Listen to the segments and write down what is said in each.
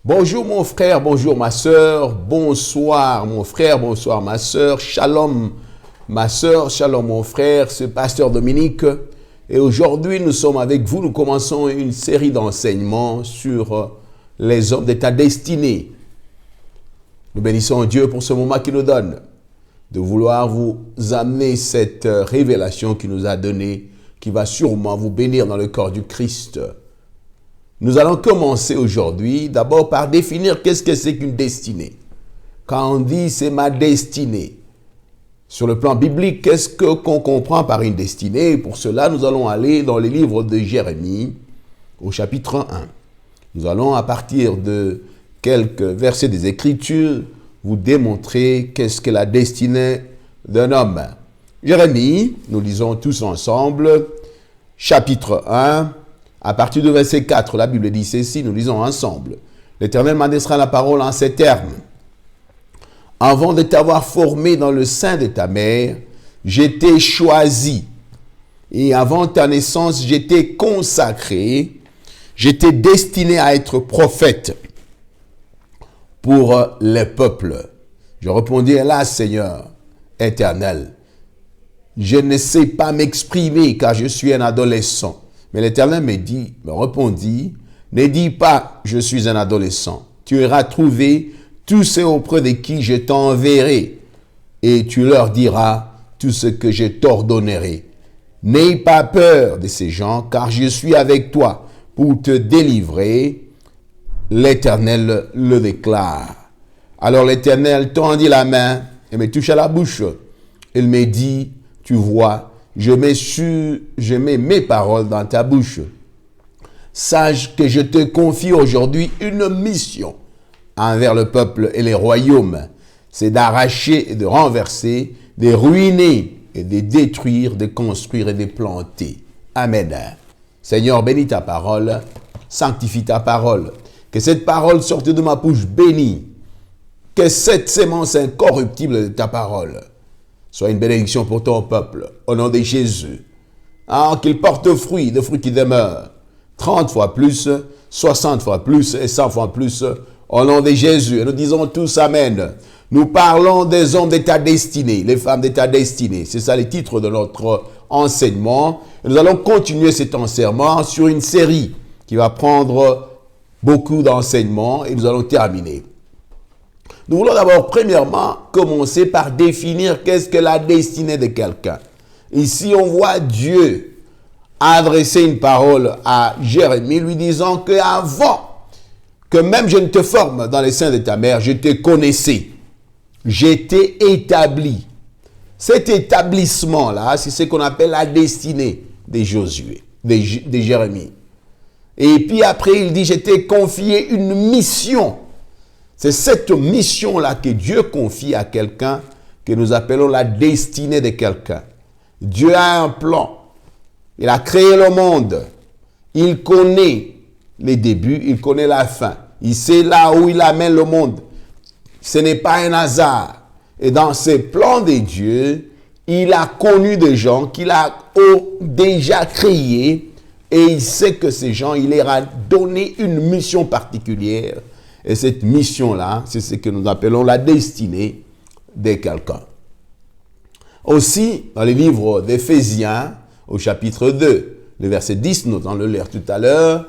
Bonjour mon frère, bonjour ma sœur, bonsoir mon frère, bonsoir ma sœur, shalom ma sœur, shalom mon frère, c'est Pasteur Dominique. Et aujourd'hui nous sommes avec vous, nous commençons une série d'enseignements sur les hommes de ta destinée. Nous bénissons Dieu pour ce moment qu'il nous donne, de vouloir vous amener cette révélation qu'il nous a donnée, qui va sûrement vous bénir dans le corps du Christ. Nous allons commencer aujourd'hui d'abord par définir qu'est-ce que c'est qu'une destinée. Quand on dit c'est ma destinée, sur le plan biblique, qu'est-ce qu'on comprend par une destinée? Pour cela, nous allons aller dans les livres de Jérémie, au chapitre 1. Nous allons, à partir de quelques versets des Écritures, vous démontrer qu'est-ce que la destinée d'un homme. Jérémie, nous lisons tous ensemble, chapitre 1, à partir du verset 4, la Bible dit ceci, nous lisons ensemble. L'Éternel m'adressera la parole en ces termes. Avant de t'avoir formé dans le sein de ta mère, je t'ai choisi. Et avant ta naissance, je t'ai consacré. Je t'ai destiné à être prophète pour les peuples. Je répondis, hélas, Seigneur éternel, je ne sais pas m'exprimer car je suis un adolescent. Mais l'Éternel me répondit, ne dis pas, je suis un adolescent. Tu iras trouver tous ceux auprès de qui je t'enverrai, et tu leur diras tout ce que je t'ordonnerai. N'aie pas peur de ces gens, car je suis avec toi pour te délivrer. L'Éternel le déclare. Alors l'Éternel tendit la main et me toucha la bouche. Il me dit, tu vois, je mets mes paroles dans ta bouche. Sache que je te confie aujourd'hui une mission envers le peuple et les royaumes. C'est d'arracher et de renverser, de ruiner et de détruire, de construire et de planter. Amen. Seigneur, bénis ta parole, sanctifie ta parole. Que cette parole sorte de ma bouche bénie. Que cette sémence incorruptible de ta parole soit une bénédiction pour ton peuple, au nom de Jésus. Qu'il porte fruit, des fruits qui demeurent, 30 fois plus, 60 fois plus et 100 fois plus, au nom de Jésus. Et nous disons tous Amen. Nous parlons des hommes de ta destinée, les femmes de ta destinée. C'est ça le titre de notre enseignement. Et nous allons continuer cet enseignement sur une série qui va prendre beaucoup d'enseignements et nous allons terminer. Nous voulons d'abord, premièrement, commencer par définir qu'est-ce que la destinée de quelqu'un. Ici, on voit Dieu adresser une parole à Jérémie, lui disant qu'avant que même je ne te forme dans les seins de ta mère, je te connaissais. Je t'ai établi. Cet établissement-là, c'est ce qu'on appelle la destinée de Josué, de Jérémie. Et puis après, il dit, je t'ai confié une mission. C'est cette mission-là que Dieu confie à quelqu'un que nous appelons la destinée de quelqu'un. Dieu a un plan. Il a créé le monde. Il connaît les débuts, il connaît la fin. Il sait là où il amène le monde. Ce n'est pas un hasard. Et dans ces plans de Dieu, il a connu des gens qu'il a déjà créés et il sait que ces gens, il leur a donné une mission particulière. Et cette mission-là, c'est ce que nous appelons la destinée de quelqu'un. Aussi, dans le livre d'Éphésiens, au chapitre 2, le verset 10, nous allons le lire tout à l'heure,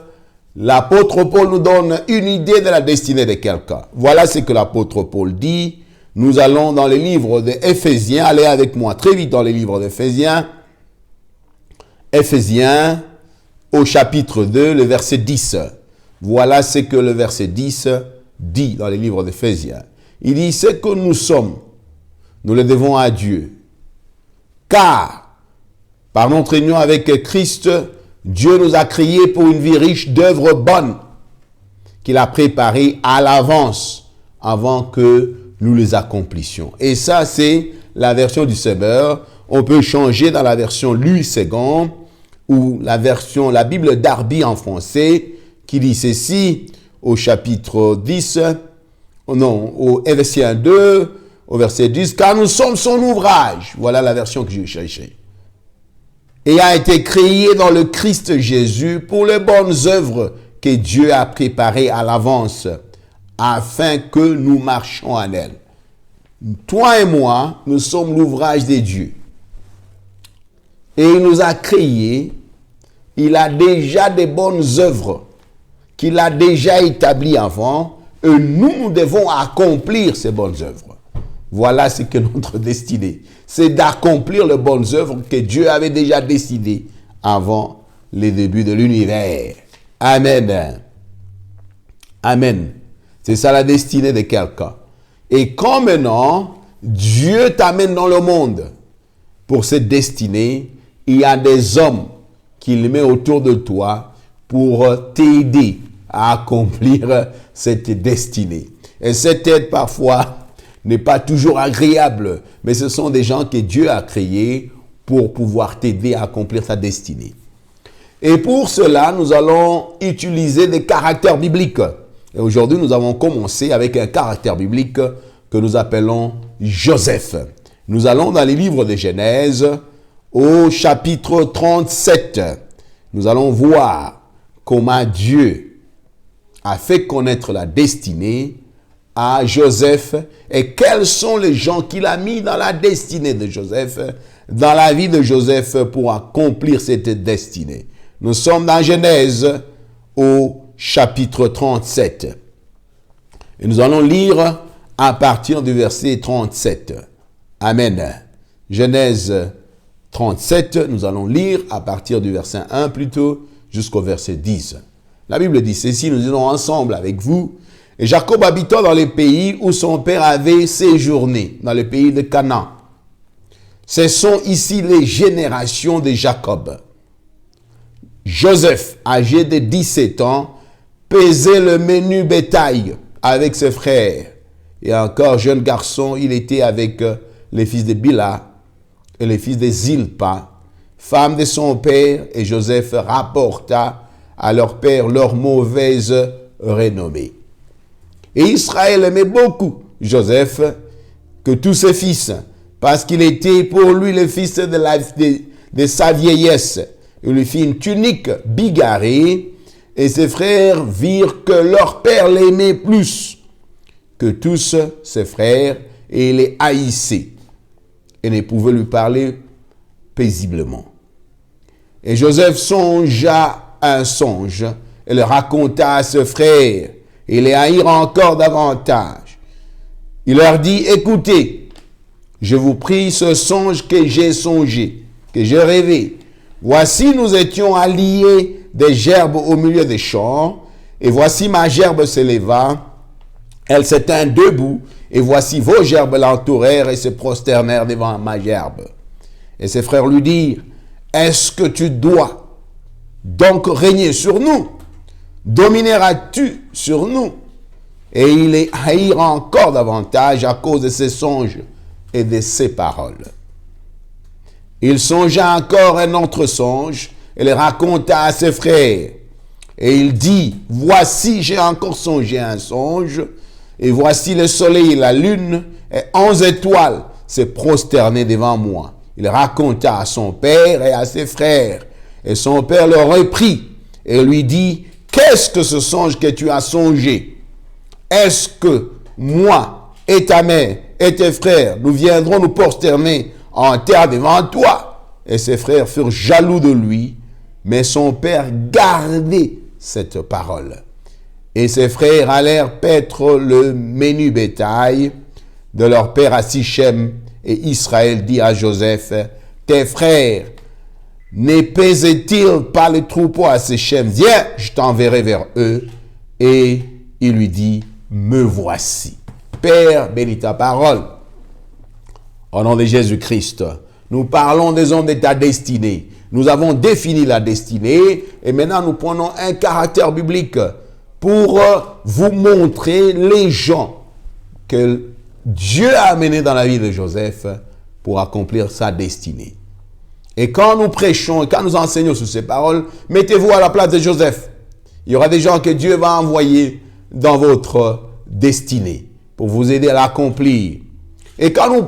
l'apôtre Paul nous donne une idée de la destinée de quelqu'un. Voilà ce que l'apôtre Paul dit. Nous allons dans le livre d'Éphésiens, allez avec moi très vite dans le livre d'Éphésiens. Éphésiens, au chapitre 2, le verset 10. Voilà ce que le verset 10 dit dans les livres d'Éphésiens. Il dit, ce que nous sommes, nous le devons à Dieu. Car, par notre union avec Christ, Dieu nous a créés pour une vie riche d'œuvres bonnes qu'il a préparées à l'avance avant que nous les accomplissions. Et ça, c'est la version du Semeur. On peut changer dans la version Louis II ou la Bible Darby en français, qui dit ceci au chapitre 10, au Éphésiens 2, au verset 10, car nous sommes son ouvrage. Voilà la version que je cherchais. Et a été créé dans le Christ Jésus pour les bonnes œuvres que Dieu a préparées à l'avance afin que nous marchions en elle. Toi et moi, nous sommes l'ouvrage de Dieu. Et il nous a créés, il a déjà des bonnes œuvres qu'il a déjà établies avant, et nous devons accomplir ces bonnes œuvres. Voilà ce que notre destinée, c'est d'accomplir les bonnes œuvres que Dieu avait déjà décidées avant les débuts de l'univers. Amen. Amen. C'est ça la destinée de quelqu'un. Et quand maintenant, Dieu t'amène dans le monde pour cette destinée, il y a des hommes qu'il met autour de toi pour t'aider à accomplir cette destinée. Et cette aide, parfois, n'est pas toujours agréable, mais ce sont des gens que Dieu a créés pour pouvoir t'aider à accomplir ta destinée. Et pour cela, nous allons utiliser des caractères bibliques. Et aujourd'hui, nous avons commencé avec un caractère biblique que nous appelons Joseph. Nous allons dans les livres de Genèse au chapitre 37. Nous allons voir comment Dieu a fait connaître la destinée à Joseph et quels sont les gens qu'il a mis dans la destinée de Joseph, dans la vie de Joseph pour accomplir cette destinée. Nous sommes dans Genèse au chapitre 37. Et nous allons lire à partir du verset 37. Amen. Genèse 37, nous allons lire à partir du verset 1 plutôt jusqu'au verset 10. La Bible dit ceci, nous irons ensemble avec vous. Et Jacob habita dans les pays où son père avait séjourné, dans le pays de Canaan. Ce sont ici les générations de Jacob. Joseph, âgé de 17 ans, pesait le menu bétail avec ses frères. Et encore jeune garçon, il était avec les fils de Bila et les fils de Zilpa, femme de son père, et Joseph rapporta à leur père leur mauvaise renommée. Et Israël aimait beaucoup Joseph que tous ses fils, parce qu'il était pour lui le fils de sa vieillesse. Il lui fit une tunique bigarrée, et ses frères virent que leur père l'aimait plus que tous ses frères, et les haïssait, et ne pouvait lui parler paisiblement. Et Joseph songea un songe, et le raconta à ses frères, et les haïrent encore davantage. Il leur dit, écoutez, je vous prie ce songe que j'ai songé, que j'ai rêvé. Voici, nous étions alliés des gerbes au milieu des champs, et voici ma gerbe s'éleva, elle se tint debout, et voici vos gerbes l'entourèrent et se prosternèrent devant ma gerbe. Et ses frères lui dirent, est-ce que tu dois donc régner sur nous? Domineras-tu sur nous? Et ils les haïrent encore davantage à cause de ses songes et de ses paroles. Il songea encore un autre songe et le raconta à ses frères. Et il dit, voici, j'ai encore songé un songe, et voici le soleil et la lune, et 11 étoiles se prosternaient devant moi. Il raconta à son père et à ses frères, et son père le reprit, et lui dit, qu'est-ce que ce songe que tu as songé? Est-ce que moi et ta mère et tes frères, nous viendrons nous prosterner en terre devant toi? Et ses frères furent jaloux de lui, mais son père gardait cette parole. Et ses frères allèrent paître le menu bétail de leur père à Sichem, et Israël dit à Joseph, tes frères ne pèsent-ils pas les troupeaux à Sichem? Viens, je t'enverrai vers eux. Et il lui dit, me voici. Père, bénis ta parole. Au nom de Jésus-Christ, nous parlons des hommes de ta destinée. Nous avons défini la destinée et maintenant nous prenons un caractère biblique pour vous montrer les gens que Dieu a amenés dans la vie de Joseph pour accomplir sa destinée. Et quand nous prêchons, quand nous enseignons sur ces paroles, mettez-vous à la place de Joseph. Il y aura des gens que Dieu va envoyer dans votre destinée pour vous aider à l'accomplir. Et quand nous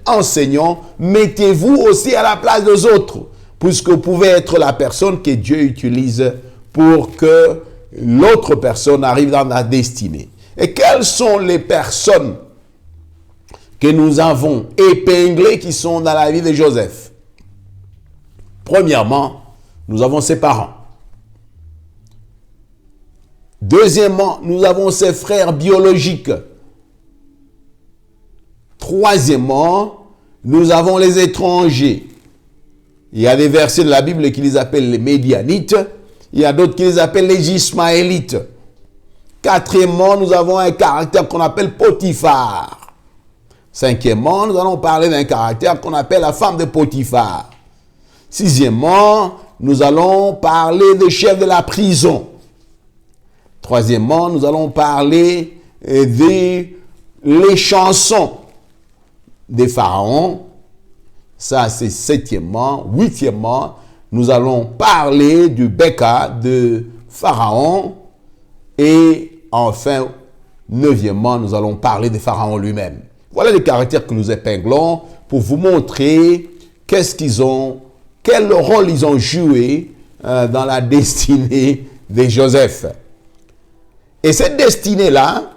enseignons, mettez-vous aussi à la place des autres, puisque vous pouvez être la personne que Dieu utilise pour que l'autre personne arrive dans la destinée. Et quelles sont les personnes que nous avons épinglées qui sont dans la vie de Joseph? Premièrement, nous avons ses parents. Deuxièmement, nous avons ses frères biologiques. Troisièmement, nous avons les étrangers. Il y a des versets de la Bible qui les appellent les Médianites. Il y a d'autres qui les appellent les Ismaélites. Quatrièmement, nous avons un caractère qu'on appelle Potiphar. Cinquièmement, nous allons parler d'un caractère qu'on appelle la femme de Potiphar. Sixièmement, nous allons parler des chefs de la prison. Troisièmement, nous allons parler des chansons des pharaons. Ça, c'est septièmement. Huitièmement, nous allons parler du Beka de Pharaon. Et enfin, neuvièmement, nous allons parler de Pharaon lui-même. Voilà les caractères que nous épinglons pour vous montrer quel rôle ils ont joué dans la destinée de Joseph. Et cette destinée-là,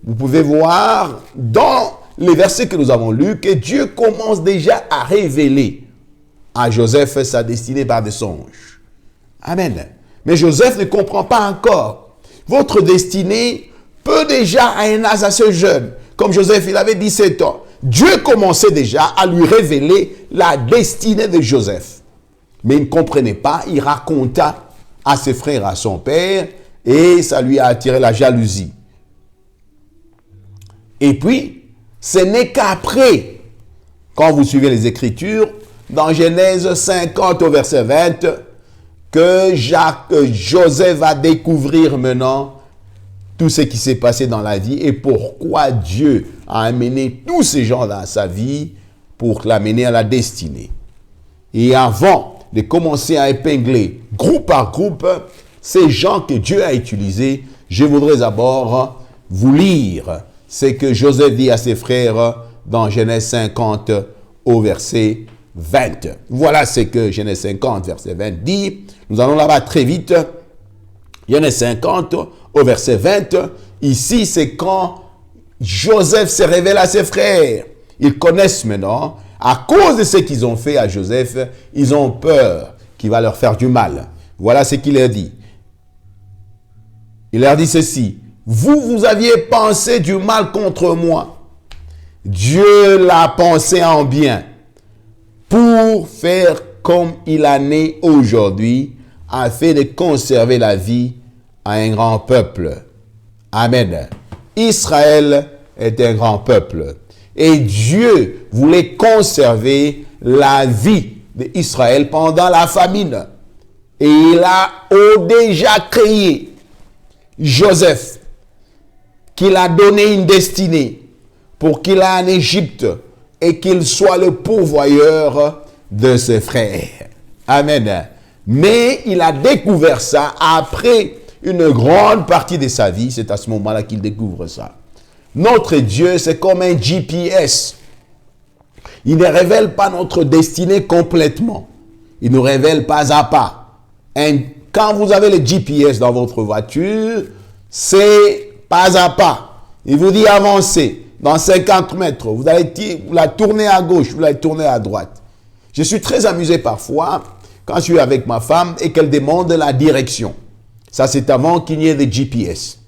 vous pouvez voir dans les versets que nous avons lus que Dieu commence déjà à révéler à Joseph sa destinée par des songes. Amen. Mais Joseph ne comprend pas encore. Votre destinée peut déjà à un âge assez jeune. Comme Joseph, il avait 17 ans. Dieu commençait déjà à lui révéler la destinée de Joseph. Mais il ne comprenait pas. Il raconta à ses frères, à son père, et ça lui a attiré la jalousie. Et puis, ce n'est qu'après, quand vous suivez les Écritures, dans Genèse 50 au verset 20, que Joseph va découvrir maintenant tout ce qui s'est passé dans la vie et pourquoi Dieu a amené tous ces gens dans sa vie pour l'amener à la destinée. Et avant de commencer à épingler groupe par groupe ces gens que Dieu a utilisés, je voudrais d'abord vous lire ce que Joseph dit à ses frères dans Genèse 50 au verset 20. Voilà ce que Genèse 50, verset 20 dit. Nous allons là-bas très vite. Genèse 50 au verset 20. Ici, c'est quand Joseph se révèle à ses frères. Ils connaissent maintenant, à cause de ce qu'ils ont fait à Joseph, ils ont peur qu'il va leur faire du mal. Voilà ce qu'il leur dit. Il leur dit ceci. Vous aviez pensé du mal contre moi. Dieu l'a pensé en bien pour faire comme il en est aujourd'hui, afin de conserver la vie à un grand peuple. Amen. Israël est un grand peuple. Et Dieu voulait conserver la vie d'Israël pendant la famine. Et il a déjà créé Joseph, qu'il a donné une destinée pour qu'il aille en Égypte et qu'il soit le pourvoyeur de ses frères. Amen. Mais il a découvert ça après une grande partie de sa vie. C'est à ce moment-là qu'il découvre ça. Notre Dieu, c'est comme un GPS. Il ne révèle pas notre destinée complètement. Il nous révèle pas à pas. Quand vous avez le GPS dans votre voiture, c'est pas à pas. Il vous dit avancez. Dans 50 mètres, vous la tourner à gauche, vous la tourner à droite. Je suis très amusé parfois quand je suis avec ma femme et qu'elle demande la direction. Ça, c'est avant qu'il n'y ait de GPS.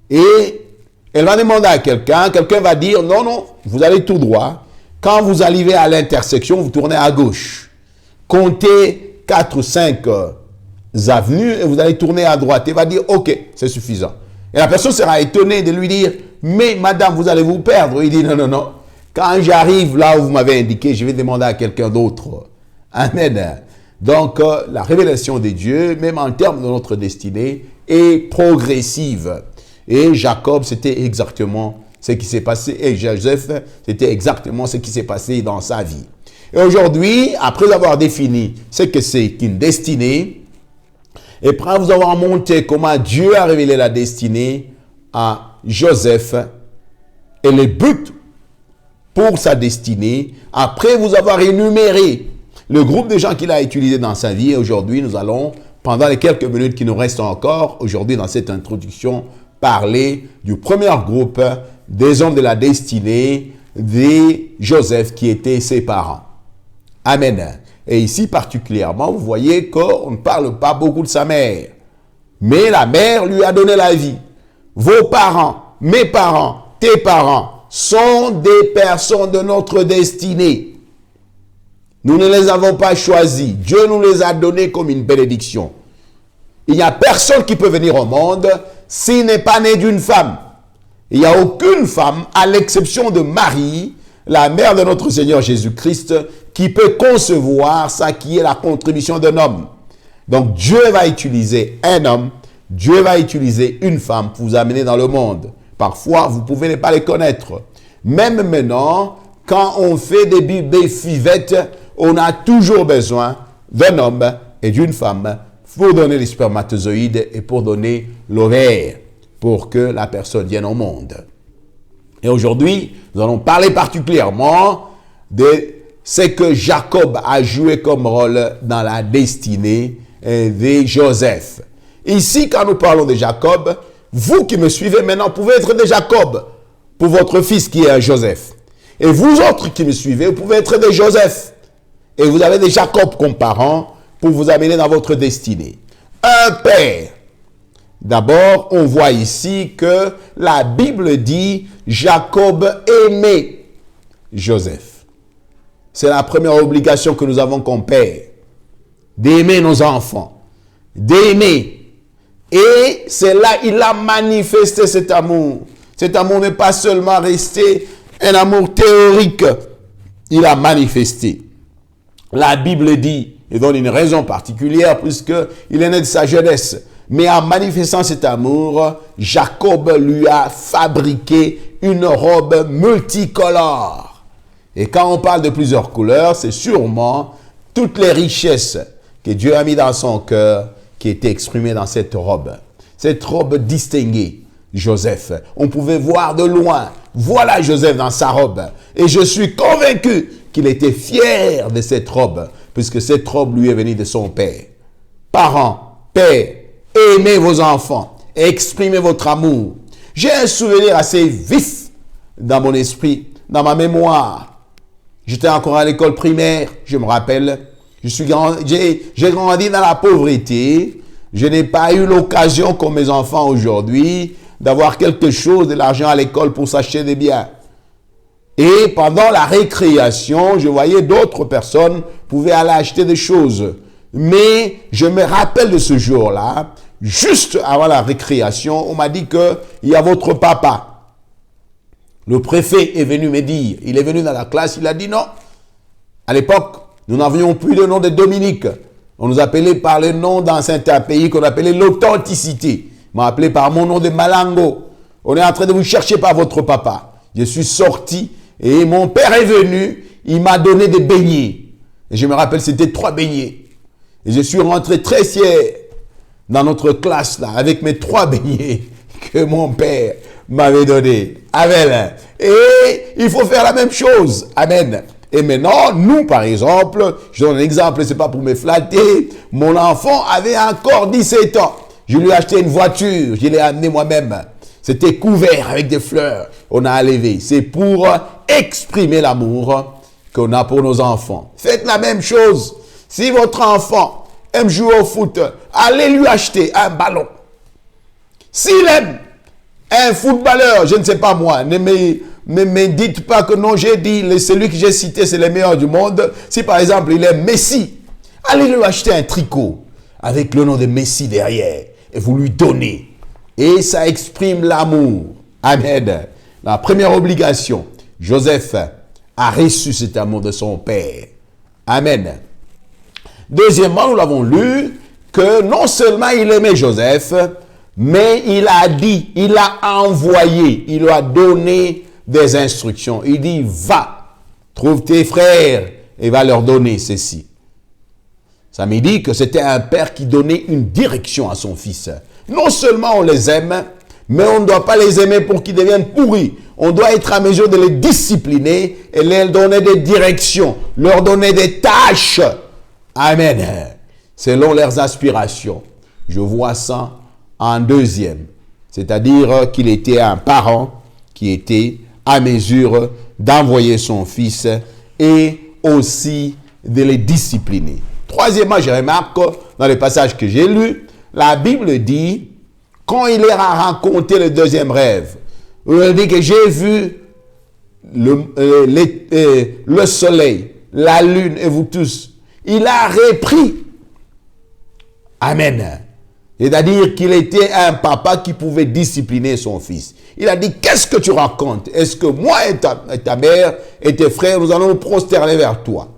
Et elle va demander à quelqu'un va dire non, non, vous allez tout droit. Quand vous arrivez à l'intersection, vous tournez à gauche. Comptez 4 ou 5 avenues et vous allez tourner à droite. Elle va dire ok, c'est suffisant. Et la personne sera étonnée de lui dire mais madame, vous allez vous perdre. Il dit non, non, non. Quand j'arrive là où vous m'avez indiqué, je vais demander à quelqu'un d'autre. Amen. Donc, la révélation de Dieu, même en termes de notre destinée, est progressive. Et Jacob, c'était exactement ce qui s'est passé. Et Joseph, c'était exactement ce qui s'est passé dans sa vie. Et aujourd'hui, après avoir défini ce que c'est qu'une destinée, et après vous avoir montré comment Dieu a révélé la destinée à Joseph et le but pour sa destinée, après vous avoir énuméré le groupe de gens qu'il a utilisé dans sa vie, et aujourd'hui nous allons, pendant les quelques minutes qui nous restent encore, aujourd'hui dans cette introduction, parler du premier groupe des hommes de la destinée de Joseph qui étaient ses parents. Amen. Et ici particulièrement, vous voyez qu'on ne parle pas beaucoup de sa mère. Mais la mère lui a donné la vie. Vos parents, mes parents, tes parents sont des personnes de notre destinée. Nous ne les avons pas choisis. Dieu nous les a donnés comme une bénédiction. Il n'y a personne qui peut venir au monde s'il n'est pas né d'une femme. Il n'y a aucune femme, à l'exception de Marie, la mère de notre Seigneur Jésus-Christ, qui peut concevoir ça qui est la contribution d'un homme. Donc Dieu va utiliser un homme, Dieu va utiliser une femme pour vous amener dans le monde. Parfois, vous pouvez ne pas les connaître. Même maintenant, quand on fait des bébés fivettes, on a toujours besoin d'un homme et d'une femme pour donner les spermatozoïdes et pour donner l'ovaire, pour que la personne vienne au monde. Et aujourd'hui, nous allons parler particulièrement de ce que Jacob a joué comme rôle dans la destinée de Joseph. Ici, quand nous parlons de Jacob, vous qui me suivez maintenant pouvez être des Jacob pour votre fils qui est un Joseph. Et vous autres qui me suivez, vous pouvez être des Joseph. Et vous avez des Jacob comme parents pour vous amener dans votre destinée. Un père. D'abord, on voit ici que la Bible dit Jacob aimait Joseph. C'est la première obligation que nous avons comme père. D'aimer nos enfants. D'aimer. Et c'est là il a manifesté cet amour. Cet amour n'est pas seulement resté un amour théorique. Il a manifesté. La Bible dit, et donne une raison particulière, puisqu'il est né de sa jeunesse. Mais en manifestant cet amour, Jacob lui a fabriqué une robe multicolore. Et quand on parle de plusieurs couleurs, c'est sûrement toutes les richesses que Dieu a mis dans son cœur qui étaient exprimées dans cette robe. Cette robe distinguée, Joseph. On pouvait voir de loin, voilà Joseph dans sa robe. Et je suis convaincu qu'il était fier de cette robe, puisque cette robe lui est venue de son père. Parents, père, aimez vos enfants, exprimez votre amour. J'ai un souvenir assez vif dans mon esprit, dans ma mémoire. J'étais encore à l'école primaire, je me rappelle. J'ai grandi dans la pauvreté. Je n'ai pas eu l'occasion, comme mes enfants aujourd'hui, d'avoir quelque chose, de l'argent à l'école pour s'acheter des biens. Et pendant la récréation, je voyais d'autres personnes pouvaient aller acheter des choses. Mais je me rappelle de ce jour-là, juste avant la récréation, on m'a dit qu'il y a votre papa. Le préfet est venu me dire, il est venu dans la classe, il a dit non. À l'époque, nous n'avions plus le nom de Dominique. On nous appelait par le nom dans certains pays qu'on appelait l'authenticité. On m'a appelé par mon nom de Malango. On est en train de vous chercher par votre papa. Je suis sorti et mon père est venu. Il m'a donné des beignets. Et je me rappelle, c'était 3 beignets. Et je suis rentré très fier dans notre classe là, avec mes 3 beignets que mon père m'avait donnés. Amen. Et il faut faire la même chose. Amen. Et maintenant, nous, par exemple, je donne un exemple, c'est pas pour me flatter, mon enfant avait encore 17 ans. Je lui ai acheté une voiture, je l'ai amené moi-même. C'était couvert avec des fleurs. On a enlevé. C'est pour exprimer l'amour qu'on a pour nos enfants. Faites la même chose. Si votre enfant aime jouer au foot, allez lui acheter un ballon. S'il aime un footballeur, je ne sais pas moi, ne me dites pas que non, j'ai dit, celui que j'ai cité, c'est le meilleur du monde. Si par exemple, il est Messi, allez lui acheter un tricot avec le nom de Messi derrière et vous lui donnez. Et ça exprime l'amour. Amen. La première obligation, Joseph a reçu cet amour de son père. Amen. Deuxièmement, nous l'avons lu, que non seulement il aimait Joseph, mais il a dit, il a envoyé, il lui a donné des instructions. Il dit, va, trouve tes frères et va leur donner ceci. Ça me dit que c'était un père qui donnait une direction à son fils. Non seulement on les aime, mais on ne doit pas les aimer pour qu'ils deviennent pourris. On doit être à mesure de les discipliner et leur donner des directions, leur donner des tâches. Amen. Selon leurs aspirations. Je vois ça en deuxième. C'est-à-dire qu'il était un parent qui était à mesure d'envoyer son fils et aussi de les discipliner. Troisièmement, je remarque dans le passage que j'ai lu, la Bible dit, quand il leur a raconté le deuxième rêve, il dit que j'ai vu le soleil, la lune et vous tous. Il a repris. Amen. C'est-à-dire qu'il était un papa qui pouvait discipliner son fils. Il a dit, qu'est-ce que tu racontes? Est-ce que moi et ta mère et tes frères, nous allons nous prosterner vers toi?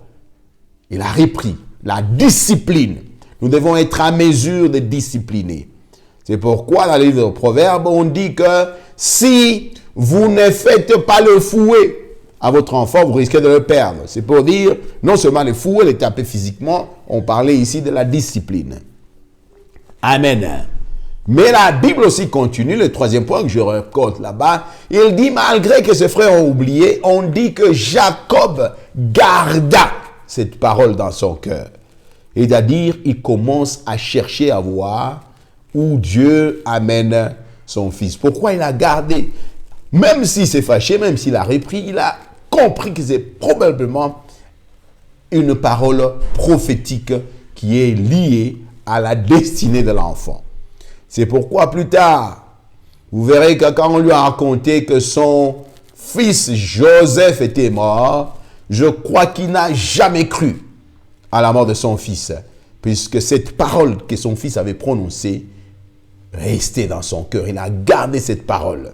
Il a repris la discipline. Nous devons être à mesure de discipliner. C'est pourquoi dans le livre de Proverbes, on dit que si vous ne faites pas le fouet à votre enfant, vous risquez de le perdre. C'est pour dire, non seulement le fouet, le taper physiquement, on parlait ici de la discipline. Amen. Mais la Bible aussi continue, le troisième point que je raconte là-bas, il dit, malgré que ses frères ont oublié, on dit que Jacob garda cette parole dans son cœur. C'est-à-dire, il commence à chercher à voir où Dieu amène son fils. Pourquoi il a gardé? Même s'il s'est fâché, même s'il a repris, il a compris que c'est probablement une parole prophétique qui est liée à la destinée de l'enfant. C'est pourquoi plus tard, vous verrez que quand on lui a raconté que son fils Joseph était mort, je crois qu'il n'a jamais cru à la mort de son fils, puisque cette parole que son fils avait prononcée restait dans son cœur. Il a gardé cette parole.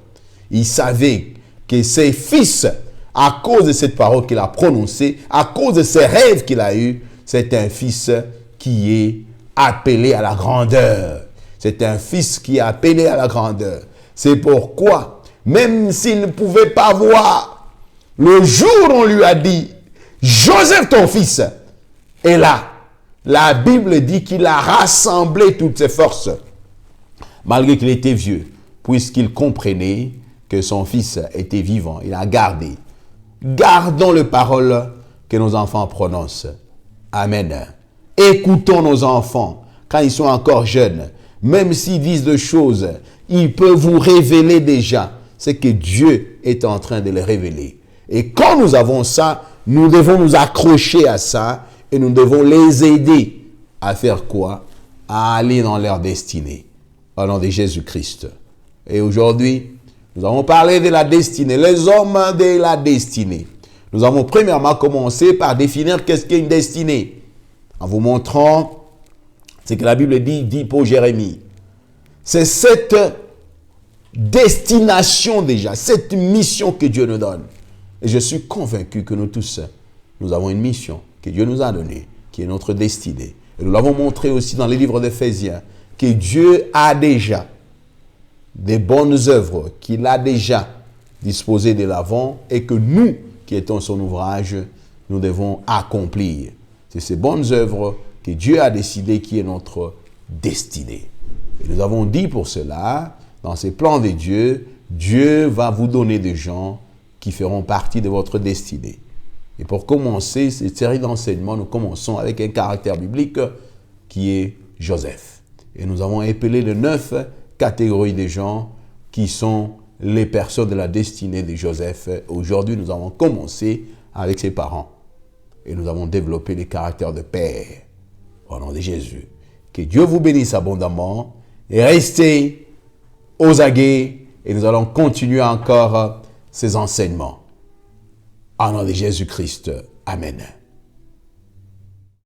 Il savait que ses fils, à cause de cette parole qu'il a prononcée, à cause de ses rêves qu'il a eus, c'est un fils qui est appelé à la grandeur. C'est un fils qui est appelé à la grandeur. C'est pourquoi, même s'il ne pouvait pas voir, le jour où on lui a dit, Joseph ton fils est là, la Bible dit qu'il a rassemblé toutes ses forces, malgré qu'il était vieux, puisqu'il comprenait que son fils était vivant. Il a gardé. Gardons les paroles que nos enfants prononcent. Amen. Écoutons nos enfants quand ils sont encore jeunes. Même s'ils disent des choses, ils peuvent vous révéler déjà ce que Dieu est en train de les révéler. Et quand nous avons ça, nous devons nous accrocher à ça et nous devons les aider à faire quoi? À aller dans leur destinée. Au nom de Jésus-Christ. Et aujourd'hui, nous avons parlé de la destinée, les hommes de la destinée. Nous avons premièrement commencé par définir qu'est-ce qu'est une destinée. En vous montrant ce que la Bible dit pour Jérémie. C'est cette destination déjà, cette mission que Dieu nous donne. Et je suis convaincu que nous tous, nous avons une mission que Dieu nous a donnée, qui est notre destinée. Et nous l'avons montré aussi dans les livres d'Éphésiens, que Dieu a déjà des bonnes œuvres qu'il a déjà disposées de l'avant et que nous, qui étions son ouvrage, nous devons accomplir. C'est ces bonnes œuvres que Dieu a décidé qui est notre destinée. Et nous avons dit pour cela, dans ces plans de Dieu, Dieu va vous donner des gens qui feront partie de votre destinée. Et pour commencer cette série d'enseignements, nous commençons avec un caractère biblique qui est Joseph. Et nous avons appelé les 9 catégories de gens qui sont les personnes de la destinée de Joseph. Aujourd'hui, nous avons commencé avec ses parents. Et nous avons développé les caractères de père. Au nom de Jésus. Que Dieu vous bénisse abondamment. Et restez aux aguets. Et nous allons continuer encore ces enseignements. Au nom de Jésus-Christ. Amen.